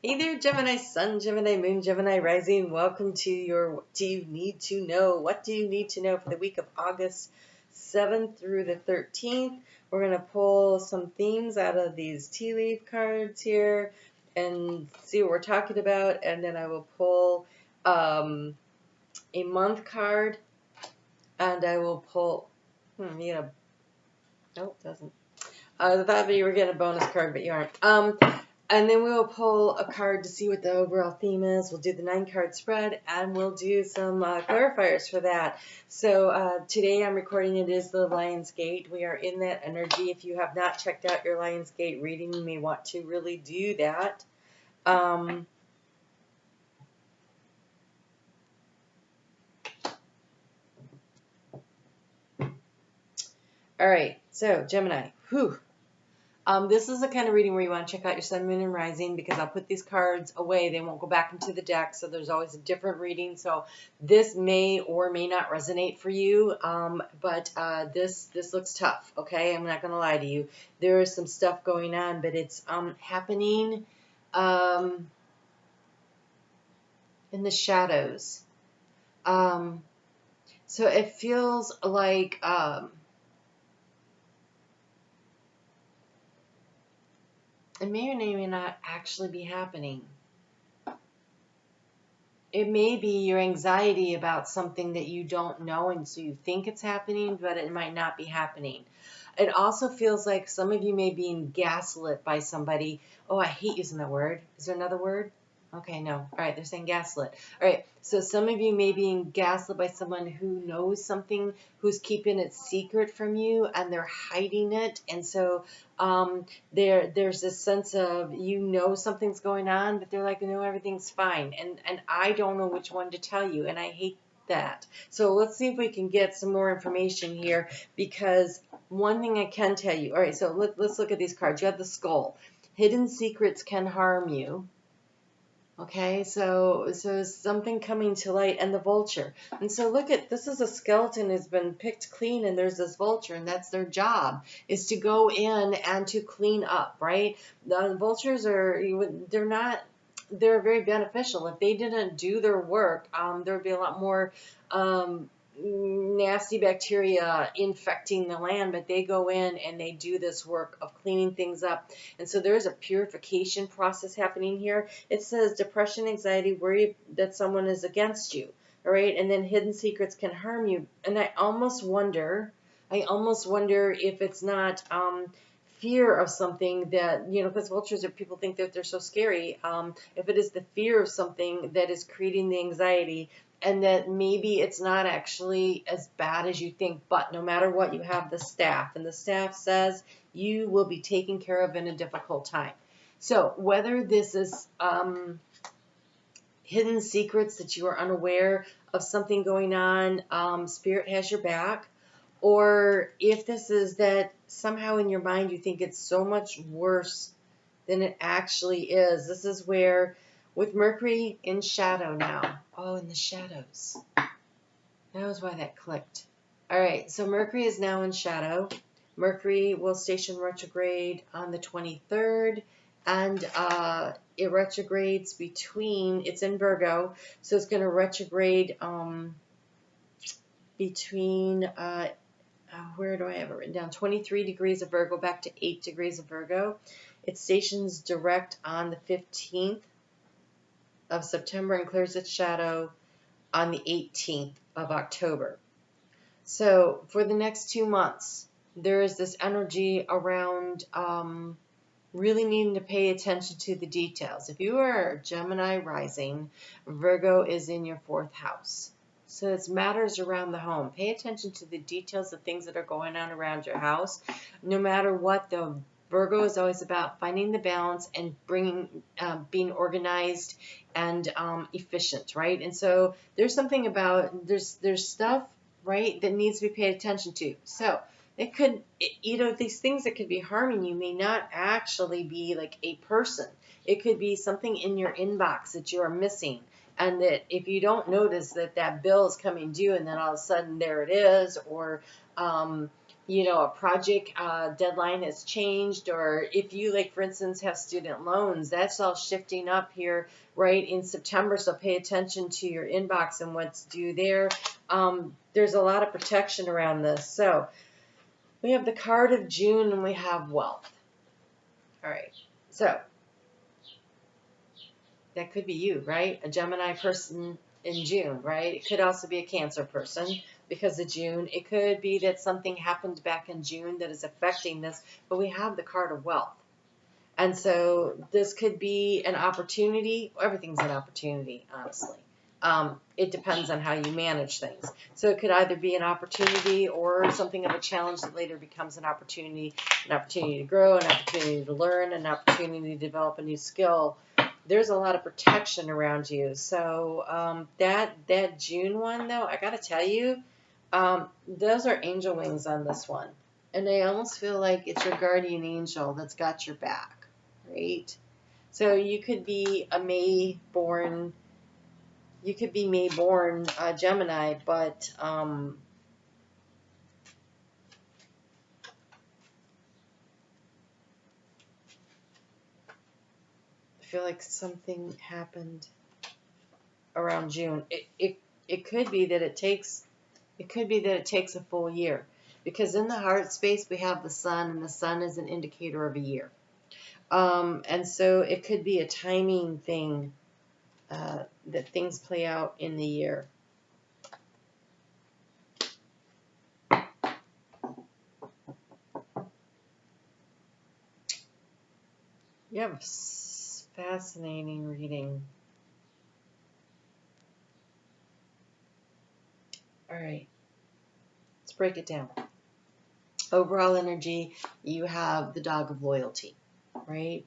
Hey there, Gemini Sun, Gemini Moon, Gemini Rising. Welcome to your What Do You Need to Know? What do you need to know for the week of August 7th through the 13th? We're going to pull some themes out of these tea leaf cards here and see what we're talking about. And then I will pull a month card and I will pull, no, it doesn't. I thought you were getting a bonus card, but you aren't. And then we will pull a card to see what the overall theme is. We'll do the 9-card spread, and we'll do some clarifiers for that. So today I'm recording. It is the Lion's Gate. We are in that energy. If you have not checked out your Lion's Gate reading, you may want to really do that. All right, so Gemini. Whew. This is the kind of reading where you want to check out your Sun, Moon, and Rising, because I'll put these cards away. They won't go back into the deck, so there's always a different reading. So this may or may not resonate for you, but this looks tough, okay? I'm not going to lie to you. There is some stuff going on, but it's happening in the shadows. So it feels like... it may or may not actually be happening. It may be your anxiety about something that you don't know, and so you think it's happening, but it might not be happening. It also feels like some of you may be being gaslit by somebody. Oh, I hate using that word. Is there another word? Okay, no. All right, they're saying gaslit. All right, so some of you may be being gaslit by someone who knows something, who's keeping it secret from you, and they're hiding it. And so there's this sense of, you know, something's going on, but they're like, no, everything's fine. And I don't know which one to tell you, and I hate that. So let's see if we can get some more information here, because one thing I can tell you. All right, so let's look at these cards. You have the Skull. Hidden secrets can harm you. Okay, so something coming to light, and the Vulture. And so look at, this is a skeleton has been picked clean, and there's this vulture, and that's their job, is to go in and to clean up, right? The vultures they're very beneficial. If they didn't do their work, there would be a lot more nasty bacteria infecting the land, but they go in and they do this work of cleaning things up. And so there's a purification process happening here. It says depression, anxiety, worry that someone is against you, all right? And then hidden secrets can harm you. And I almost wonder if it's not fear of something that, you know, because vultures are, people think that they're so scary. If it is the fear of something that is creating the anxiety, and that maybe it's not actually as bad as you think, but no matter what, you have the staff, and the staff says you will be taken care of in a difficult time. So whether this is hidden secrets that you are unaware of, something going on, Spirit has your back, or if this is that somehow in your mind you think it's so much worse than it actually is. This is where, with Mercury in shadow now. Oh, in the shadows. That was why that clicked. All right, so Mercury is now in shadow. Mercury will station retrograde on the 23rd, and it retrogrades it's in Virgo, so it's going to retrograde between, where do I have it written down? 23 degrees of Virgo back to 8 degrees of Virgo. It stations direct on the 15th of September and clears its shadow on the 18th of October. So for the next 2 months, there is this energy around really needing to pay attention to the details. If you are Gemini rising, Virgo is in your 4th house. So it's matters around the home. Pay attention to the details of things that are going on around your house. No matter what, though, Virgo is always about finding the balance and being organized and efficient, right? And so there's something about, there's stuff, right, that needs to be paid attention to. So it could, you know, these things that could be harming you may not actually be like a person. It could be something in your inbox that you are missing. And that if you don't notice that bill is coming due, and then all of a sudden there it is, or a project deadline has changed, or if you, like, for instance, have student loans, that's all shifting up here, right, in September. So pay attention to your inbox and what's due there. There's a lot of protection around this. So we have the card of June and we have wealth. All right. So that could be you, right? A Gemini person in June, right? It could also be a Cancer person because of June. It could be that something happened back in June that is affecting this, but we have the card of wealth. And so this could be an opportunity. Everything's an opportunity, honestly. It depends on how you manage things. So it could either be an opportunity or something of a challenge that later becomes an opportunity to grow, an opportunity to learn, an opportunity to develop a new skill. There's a lot of protection around you. So that June one, though, I got to tell you, those are angel wings on this one. And I almost feel like it's your guardian angel that's got your back, right? So you could be a May born Gemini, but I feel like something happened around June. It could be that it takes a full year, because in the heart space we have the sun, and the sun is an indicator of a year. And so it could be a timing thing, that things play out in the year. You have a fascinating reading. All right, let's break it down. Overall energy, you have the dog of loyalty, right?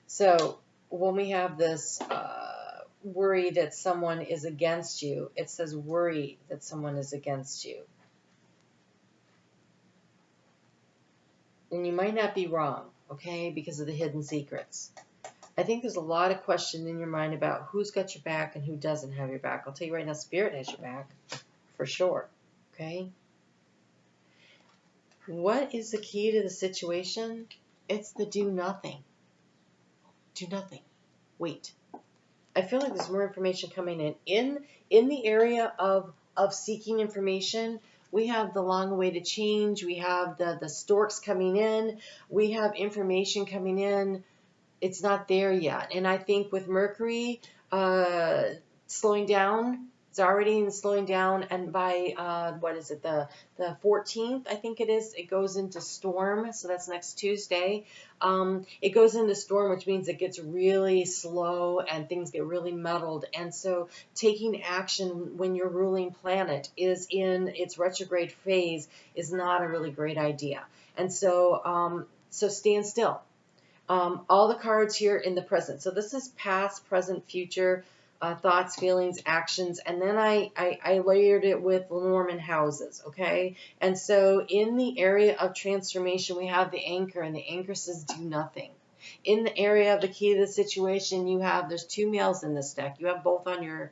So when we have this worry that someone is against you, it says worry that someone is against you. And you might not be wrong, okay, because of the hidden secrets. I think there's a lot of question in your mind about who's got your back and who doesn't have your back. I'll tell you right now, Spirit has your back, for sure, okay? What is the key to the situation? It's the do nothing. Do nothing. Wait. I feel like there's more information coming in. In the area of seeking information, we have the long-awaited change. We have the storks coming in. We have information coming in. It's not there yet. And I think with Mercury slowing down, it's already slowing down. And by, the 14th, I think it is, it goes into storm. So that's next Tuesday. It goes into storm, which means it gets really slow and things get really muddled. And so taking action when your ruling planet is in its retrograde phase is not a really great idea. And so, so stand still. All the cards here in the present. So this is past, present, future, thoughts, feelings, actions, and then I layered it with Lenormand houses, okay? And so in the area of transformation, we have the anchor, and the anchor says do nothing. In the area of the key to the situation, there's two males in this deck. You have both on your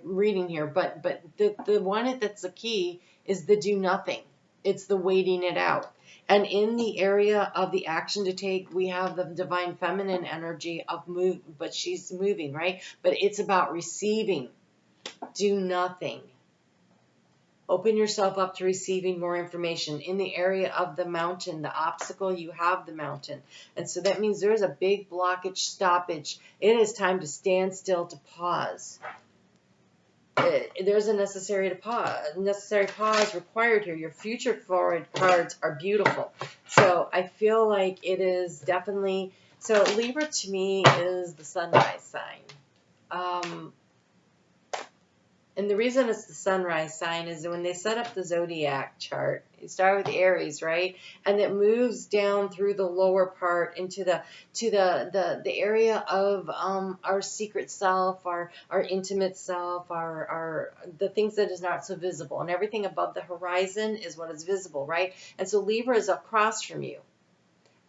reading here, but the one that's the key is the do nothing. It's the waiting it out. And in the area of the action to take, we have the divine feminine energy of move, but she's moving, right? But it's about receiving. Do nothing. Open yourself up to receiving more information. In the area of the mountain, the obstacle, you have the mountain. And so that means there is a big blockage, stoppage. It is time to stand still, to pause. There's a necessary pause required here. Your future forward cards are beautiful. So I feel like it is definitely, so Libra to me is the sunrise sign. And the reason it's the sunrise sign is that when they set up the zodiac chart, you start with Aries, right? And it moves down through the lower part into the area of our secret self, our intimate self, our the things that is not so visible. And everything above the horizon is what is visible, right? And so Libra is across from you.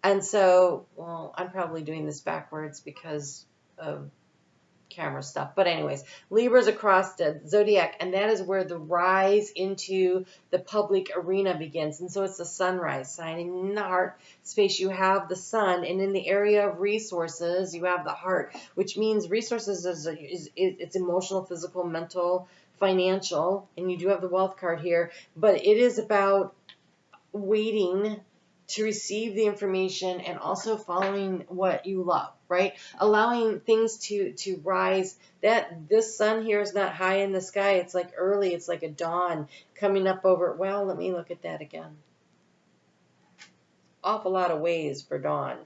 And so, well, I'm probably doing this backwards because of camera stuff. But anyways, Libra's across the zodiac, and that is where the rise into the public arena begins. And so it's the sunrise sign. And in the heart space, you have the sun, and in the area of resources, you have the heart, which means resources is it's emotional, physical, mental, financial, and you do have the wealth card here. But it is about waiting to receive the information and also following what you love, right? Allowing things to rise. That this sun here is not high in the sky. It's like early. It's like a dawn coming up over. Well, let me look at that again. Awful lot of ways for dawn.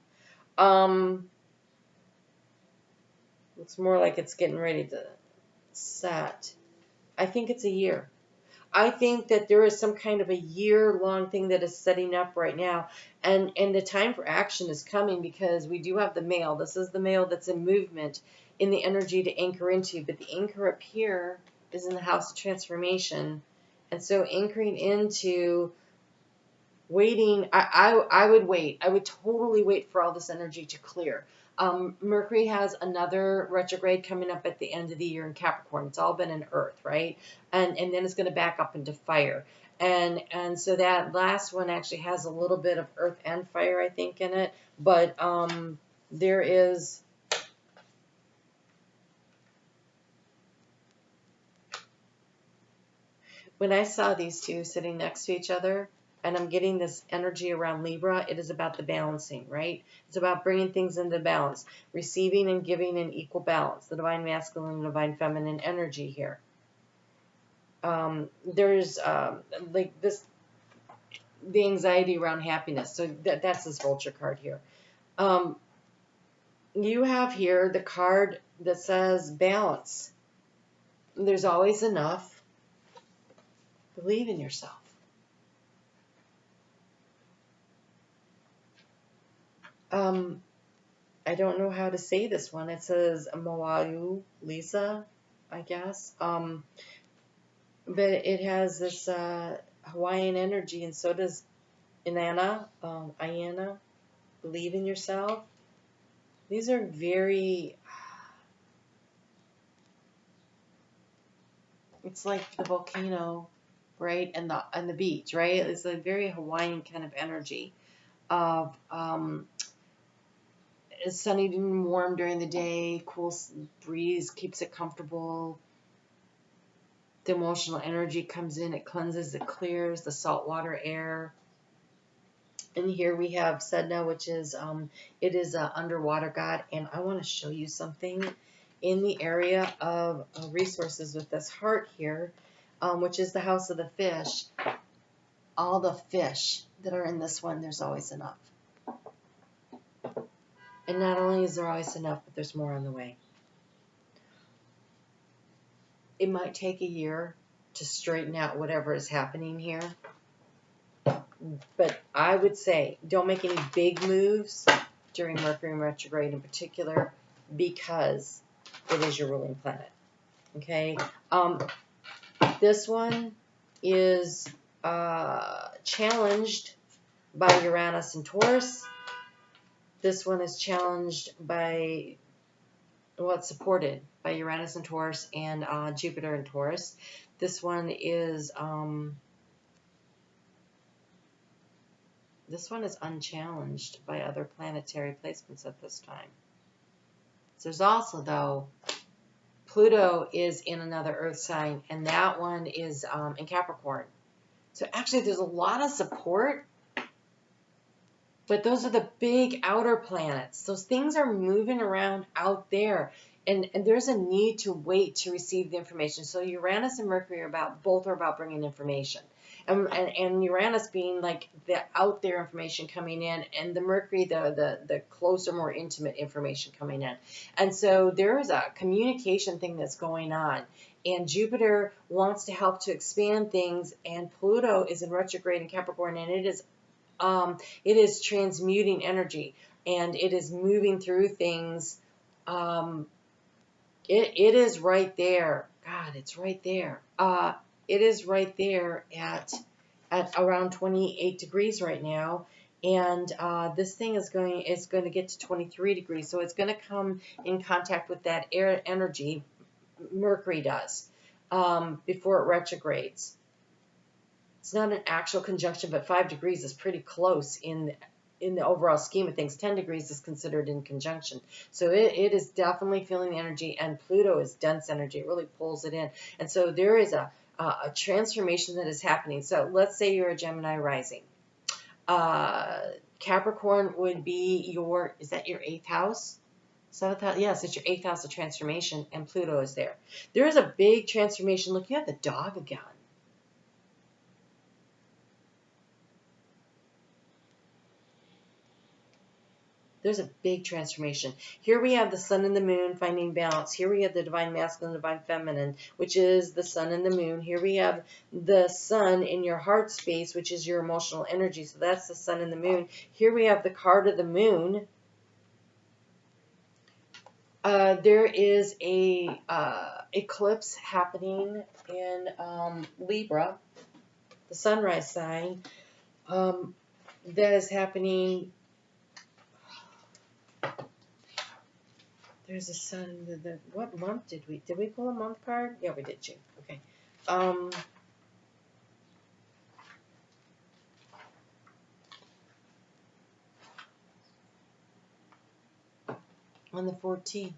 It's more like it's getting ready to set. I think it's a year. I think that there is some kind of a year-long thing that is setting up right now. And the time for action is coming because we do have the male. This is the male that's in movement in the energy to anchor into. But the anchor up here is in the house of transformation. And so anchoring into waiting, I would wait. I would totally wait for all this energy to clear. Mercury has another retrograde coming up at the end of the year in Capricorn. It's all been in Earth, right? And then it's going to back up into fire. And so that last one actually has a little bit of Earth and fire, I think, in it. But there is... When I saw these two sitting next to each other, and I'm getting this energy around Libra, it is about the balancing, right? It's about bringing things into balance, receiving and giving in equal balance, the divine masculine and divine feminine energy here. There's like this, the anxiety around happiness. So that's this vulture card here. You have here the card that says balance. There's always enough. Believe in yourself. I don't know how to say this one. It says Moalu Lisa, I guess. But it has this Hawaiian energy, and so does Inanna, Ayana. Believe in yourself. These are very... It's like the volcano, right, and the beach, right? It's a very Hawaiian kind of energy of it's sunny and warm during the day, cool breeze keeps it comfortable. The emotional energy comes in, it cleanses, it clears, the saltwater air. And here we have Sedna, which is, it is an underwater god. And I want to show you something in the area of resources with this heart here, which is the house of the fish. All the fish that are in this one, there's always enough. And not only is there always enough, but there's more on the way. It might take a year to straighten out whatever is happening here. But I would say don't make any big moves during Mercury retrograde in particular because it is your ruling planet. Okay? This one is challenged by Uranus and Taurus. This one is challenged by, well, it's supported by Uranus and Taurus and Jupiter and Taurus. This one is unchallenged by other planetary placements at this time. So there's also, though, Pluto is in another Earth sign, and that one is in Capricorn. So actually, there's a lot of support. But those are the big outer planets. Those things are moving around out there. And there's a need to wait to receive the information. So Uranus and Mercury both are about bringing information. And Uranus being like the out there information coming in, and the Mercury, the closer, more intimate information coming in. And so there is a communication thing that's going on. And Jupiter wants to help to expand things, and Pluto is in retrograde in Capricorn, and it is transmuting energy, and it is moving through things. It is right there. God, it's right there. It is right there at around 28 degrees right now. And this thing is going to get to 23 degrees, so it's going to come in contact with that air energy. Mercury does before it retrogrades. It's not an actual conjunction, but 5 degrees is pretty close in the overall scheme of things. 10 degrees is considered in conjunction. So it is definitely feeling the energy, and Pluto is dense energy. It really pulls it in. And so there is a transformation that is happening. So let's say you're a Gemini rising. Capricorn would be is that your 8th house? 7th house? Yes, it's your 8th house of transformation, and Pluto is there. There is a big transformation. Looking at the dog again. There's a big transformation. Here we have the sun and the moon finding balance. Here we have the divine masculine, divine feminine, which is the sun and the moon. Here we have the sun in your heart space, which is your emotional energy. So that's the sun and the moon. Here we have the card of the moon. There is a eclipse happening in Libra, the sunrise sign. That is happening. There's a sun. What month did we pull a month card? Yeah, we did, June. Okay. On the 14th,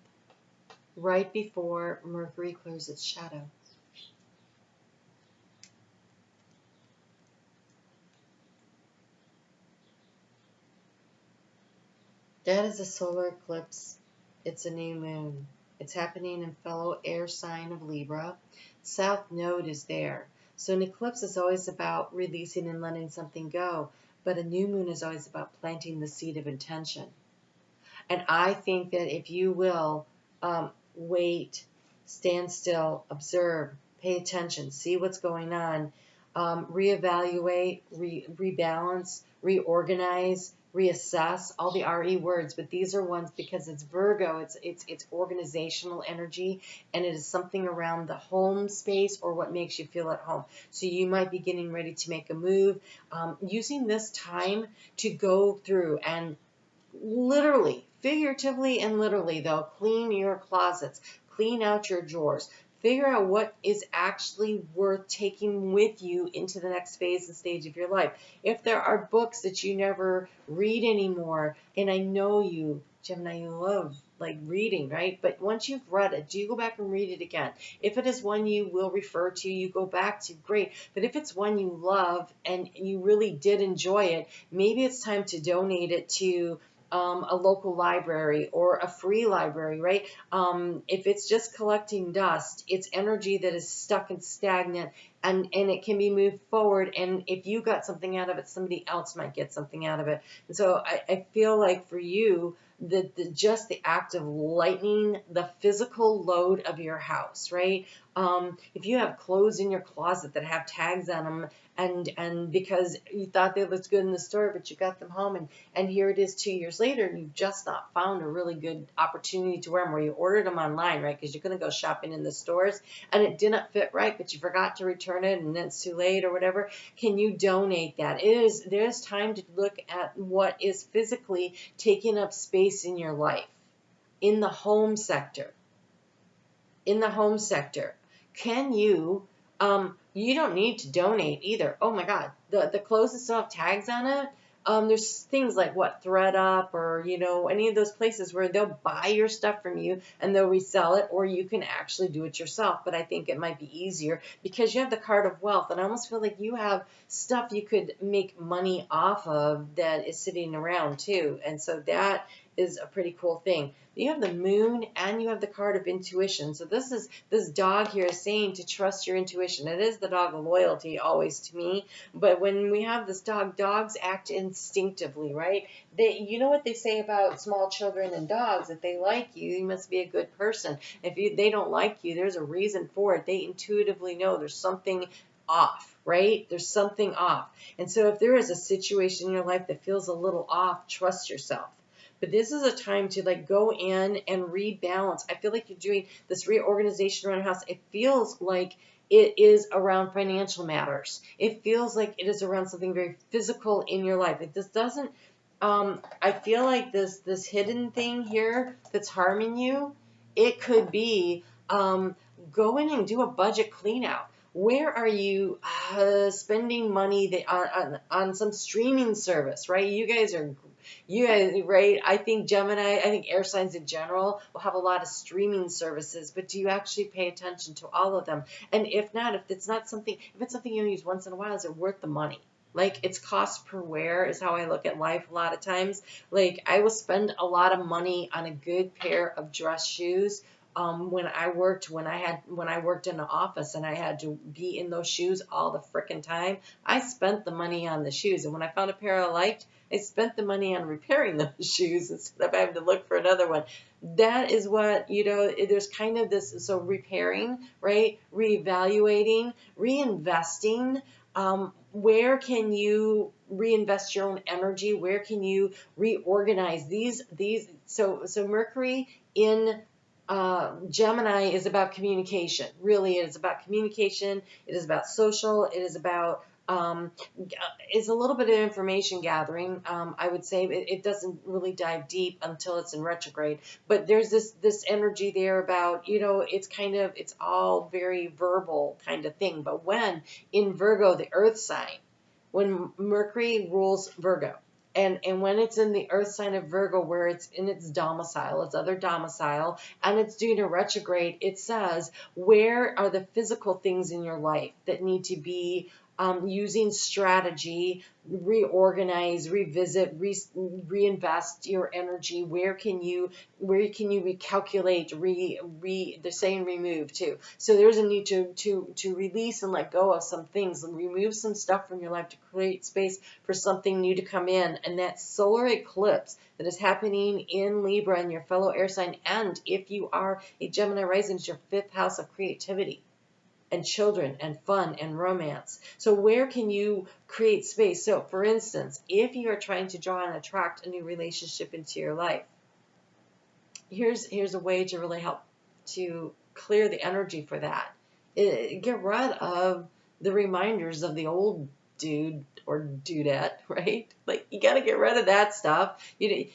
right before Mercury clears its shadow. That is a solar eclipse. It's a new moon. It's happening in fellow air sign of Libra. South Node is there. So an eclipse is always about releasing and letting something go, but a new moon is always about planting the seed of intention. And I think that if you will wait, stand still, observe, pay attention, see what's going on, reevaluate, rebalance, reorganize, reassess, all the RE words, but these are ones because it's Virgo, it's organizational energy, and it is something around the home space or what makes you feel at home. So you might be getting ready to make a move, using this time to go through and literally, figuratively and literally though, clean your closets, clean out your drawers, figure out what is actually worth taking with you into the next phase and stage of your life. If there are books that you never read anymore, and I know you, Gemini, you love like reading, right? But once you've read it, do you go back and read it again? If it is one you will refer to, you go back to, great. But if it's one you love and you really did enjoy it, maybe it's time to donate it to a local library or a free library, right? If it's just collecting dust, it's energy that is stuck and stagnant, and it can be moved forward. And if you got something out of it, somebody else might get something out of it. And so I feel like for you, just the act of lightening the physical load of your house, right? If you have clothes in your closet that have tags on them, and because you thought they looked good in the store, but you got them home, and here it is 2 years later, and you've just not found a really good opportunity to wear them, where you ordered them online, right? Because you're going to go shopping in the stores, and it didn't fit right, but you forgot to return it, and then it's too late or whatever. Can you donate that? There's time to look at what is physically taking up space in your life, in the home sector. In the home sector, can you? You don't need to donate either. Oh my God, the clothes that still have tags on it. There's things like ThreadUp or any of those places where they'll buy your stuff from you and they'll resell it, or you can actually do it yourself. But I think it might be easier because you have the card of wealth, and I almost feel like you have stuff you could make money off of that is sitting around too, and so that is a pretty cool thing. You have the moon and you have the card of intuition. So this dog here is saying to trust your intuition. It is the dog of loyalty always to me. But when we have this dog, dogs act instinctively, right? You know what they say about small children and dogs? If they like you, you must be a good person. If they don't like you, there's a reason for it. They intuitively know there's something off, right? There's something off. And so if there is a situation in your life that feels a little off, trust yourself. But this is a time to go in and rebalance. I feel like you're doing this reorganization around the house. It feels like it is around financial matters. It feels like it is around something very physical in your life. It just doesn't, I feel like this hidden thing here that's harming you, it could be, go in and do a budget clean out. Where are you spending money on some streaming service, right? You guys, right? I think Gemini, I think air signs in general will have a lot of streaming services, but do you actually pay attention to all of them? And if not, if it's something you use once in a while, is it worth the money? Like, it's cost per wear is how I look at life a lot of times. Like, I will spend a lot of money on a good pair of dress shoes. When I worked in the office and I had to be in those shoes all the frickin' time, I spent the money on the shoes. And when I found a pair I liked, I spent the money on repairing those shoes instead of having to look for another one. That is what, there's kind of this, so repairing, right? Reevaluating, reinvesting. Where can you reinvest your own energy? Where can you reorganize so Mercury in Gemini is about communication. Really, it is about communication. It is about social. It is about it's a little bit of information gathering. I would say it doesn't really dive deep until it's in retrograde. But there's this energy there about, it's all very verbal kind of thing. But when in Virgo, the Earth sign, when Mercury rules Virgo, and when it's in the Earth sign of Virgo, where it's in its domicile, its other domicile, and it's doing a retrograde, it says, where are the physical things in your life that need to be using strategy, reorganize, revisit, reinvest your energy? Where can you recalculate? They're saying remove too. So there's a need to release and let go of some things and remove some stuff from your life to create space for something new to come in. And that solar eclipse that is happening in Libra and your fellow air sign, and if you are a Gemini rising, it's your 5th house of creativity and children and fun and romance. So where can you create space? So for instance, if you are trying to draw and attract a new relationship into your life, here's a way to really help to clear the energy for that. Get rid of the reminders of the old dude or dudette, right? Like, you got to get rid of that stuff. You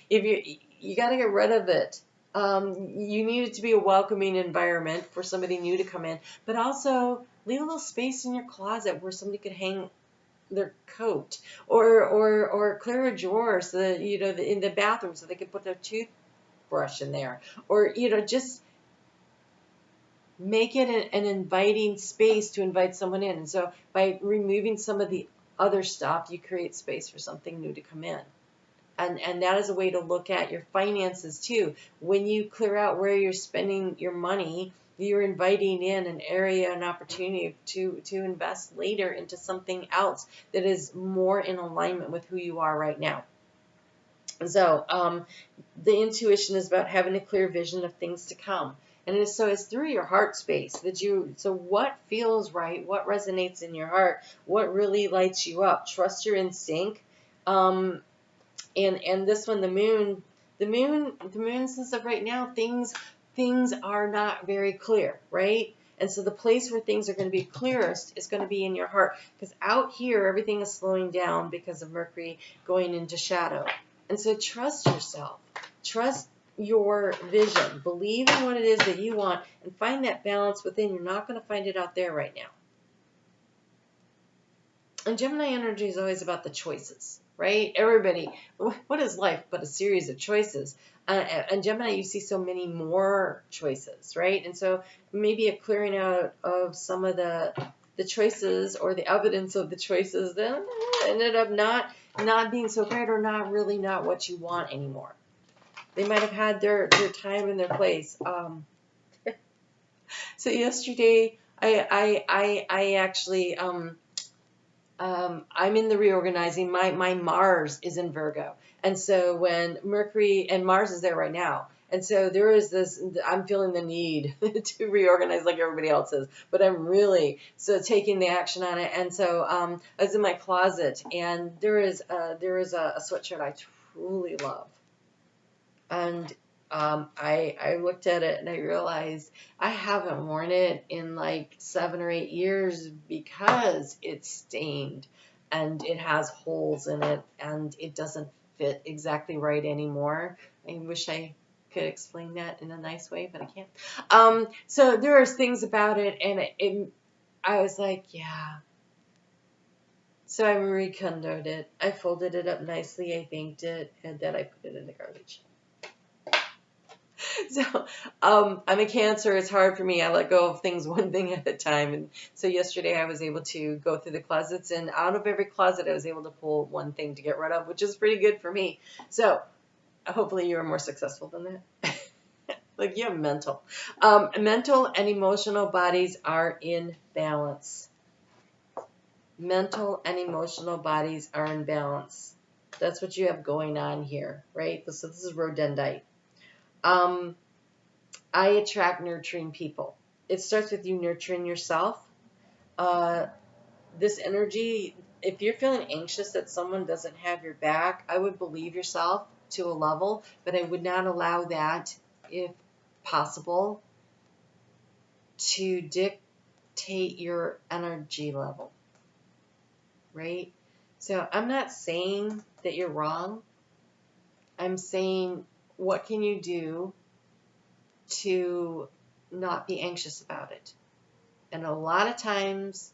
got to get rid of it. You need it to be a welcoming environment for somebody new to come in, but also leave a little space in your closet where somebody could hang their coat, or clear a drawer so that, in the bathroom so they could put their toothbrush in there, or, just make it an inviting space to invite someone in. And so by removing some of the other stuff, you create space for something new to come in. And that is a way to look at your finances too. When you clear out where you're spending your money, you're inviting in an area, an opportunity to invest later into something else that is more in alignment with who you are right now. So the intuition is about having a clear vision of things to come. And it's through your heart space that so what feels right, what resonates in your heart, what really lights you up. Trust your instinct. And this one, the moon says that right now things are not very clear, right? And so the place where things are going to be clearest is going to be in your heart, because out here everything is slowing down because of Mercury going into shadow. And so trust yourself, trust your vision, believe in what it is that you want, and find that balance within. You're not going to find it out there right now. And Gemini energy is always about the choices, right? Everybody, what is life but a series of choices? And Gemini, you see so many more choices, right? And so maybe a clearing out of some of the choices, or the evidence of the choices that ended up not being so great, or not what you want anymore. They might have had their time and their place. So yesterday, I actually I'm in the reorganizing. My Mars is in Virgo. And so when Mercury and Mars is there right now. And so there is this, I'm feeling the need to reorganize like everybody else is, but I'm really taking the action on it. And so I was in my closet, and there is a sweatshirt I truly love. And I looked at it and I realized I haven't worn it in like 7 or 8 years because it's stained and it has holes in it and it doesn't fit exactly right anymore. I wish I could explain that in a nice way, but I can't. So there are things about it, and I was like, yeah. So I rekindled it. I folded it up nicely. I banked it, and then I put it in the garbage. So I'm a Cancer. It's hard for me. I let go of things one thing at a time. And so yesterday I was able to go through the closets, and out of every closet I was able to pull one thing to get rid of, which is pretty good for me. So hopefully you are more successful than that. Like, you're mental. Mental and emotional bodies are in balance. Mental and emotional bodies are in balance. That's what you have going on here, right? So this is rhodendite. I attract nurturing people. It starts with you nurturing yourself. This energy, if you're feeling anxious that someone doesn't have your back, I would believe yourself to a level, but I would not allow that, if possible, to dictate your energy level, right? So I'm not saying that you're wrong. I'm saying, what can you do to not be anxious about it? And a lot of times,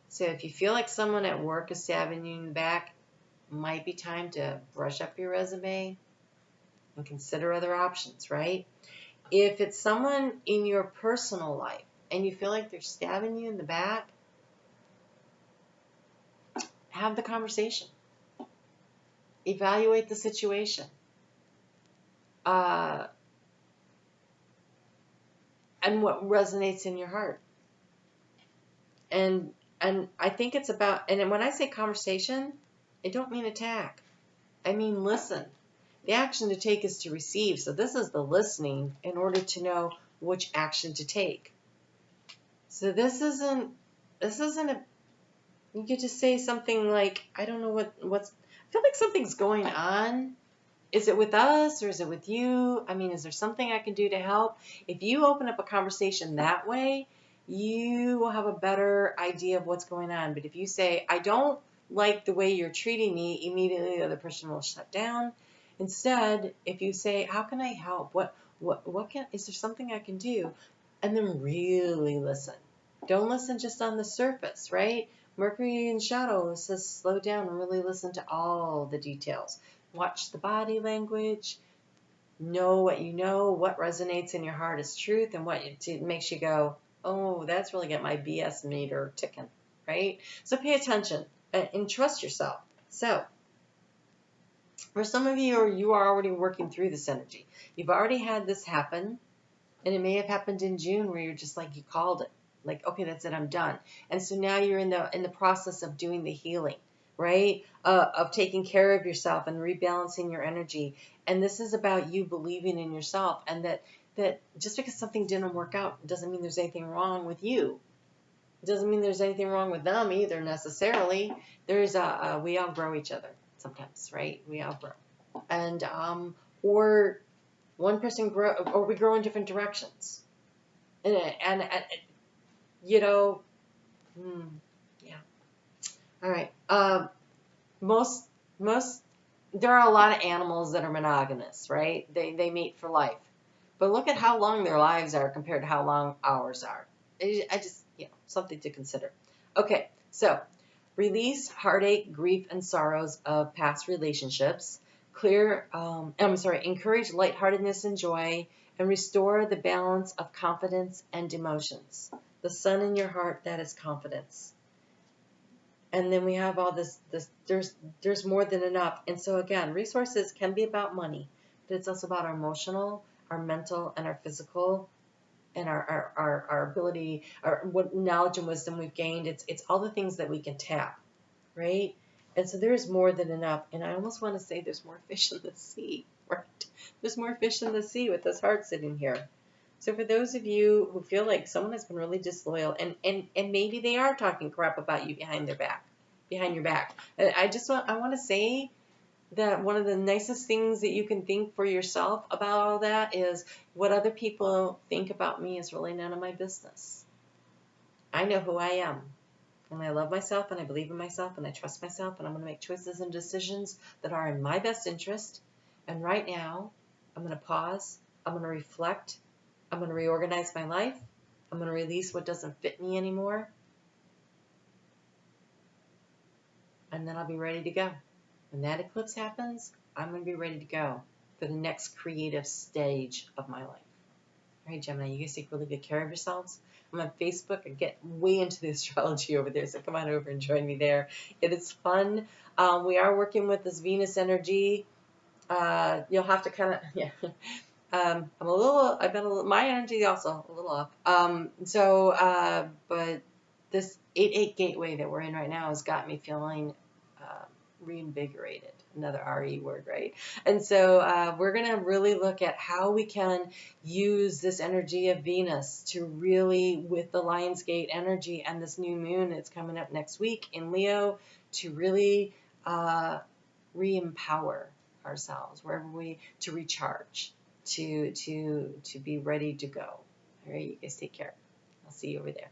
so if you feel like someone at work is stabbing you in the back, might be time to brush up your resume and consider other options, right? If it's someone in your personal life and you feel like they're stabbing you in the back, have the conversation. Evaluate the situation. And what resonates in your heart. And I think it's about, and when I say conversation, I don't mean attack. I mean listen. The action to take is to receive. So this is the listening in order to know which action to take. So this isn't a, you could just say something like, I don't know what's, I feel like something's going on. Is it with us or is it with you? I mean, is there something I can do to help? If you open up a conversation that way, you will have a better idea of what's going on. But if you say, I don't like the way you're treating me, immediately the other person will shut down. Instead, if you say, how can I help? Is there something I can do? And then really listen. Don't listen just on the surface, right? Mercury in shadow says slow down and really listen to all the details. Watch the body language. Know what you know, what resonates in your heart is truth, and what makes you go, oh, that's really got my BS meter ticking, right? So pay attention and trust yourself. So for some of you, you are already working through this energy. You've already had this happen, and it may have happened in June where you're just like, you called it. Like, okay, that's it, I'm done. And so now you're in the process of doing the healing, right? Of taking care of yourself and rebalancing your energy. And this is about you believing in yourself, and that just because something didn't work out doesn't mean there's anything wrong with you. It doesn't mean there's anything wrong with them either necessarily. There's we all grow each other sometimes, right? We all grow. And or one person grow, or we grow in different directions. And you know, yeah. All right. Most there are a lot of animals that are monogamous, right? They mate for life, but look at how long their lives are compared to how long ours are. I just, something to consider. Okay, so release heartache, grief, and sorrows of past relationships. Encourage lightheartedness and joy, and restore the balance of confidence and emotions. The sun in your heart, that is confidence. And then we have all this there's more than enough. And so again, resources can be about money, but it's also about our emotional, our mental, and our physical, and our ability, what knowledge and wisdom we've gained. It's all the things that we can tap, right? And so there's more than enough. And I almost want to say there's more fish in the sea, right? There's more fish in the sea with this heart sitting here. So for those of you who feel like someone has been really disloyal, and maybe they are talking crap about you behind your back, I want to say, that one of the nicest things that you can think for yourself about all that is what other people think about me is really none of my business. I know who I am, and I love myself, and I believe in myself, and I trust myself, and I'm going to make choices and decisions that are in my best interest. And right now, I'm going to pause, I'm going to reflect, I'm going to reorganize my life, I'm going to release what doesn't fit me anymore, and then I'll be ready to go. When that eclipse happens, I'm going to be ready to go for the next creative stage of my life. All right, Gemini, you guys take really good care of yourselves. I'm on Facebook. I get way into the astrology over there, so come on over and join me there. It is fun. We are working with this Venus energy. You'll have to kind of, yeah. My energy also a little off. But this 8-8 gateway that we're in right now has got me feeling reinvigorated. Another RE word, right? And so we're going to really look at how we can use this energy of Venus to really, with the Lionsgate energy and this new moon that's coming up next week in Leo, to really re-empower ourselves, to recharge, to be ready to go. All right, you guys take care. I'll see you over there.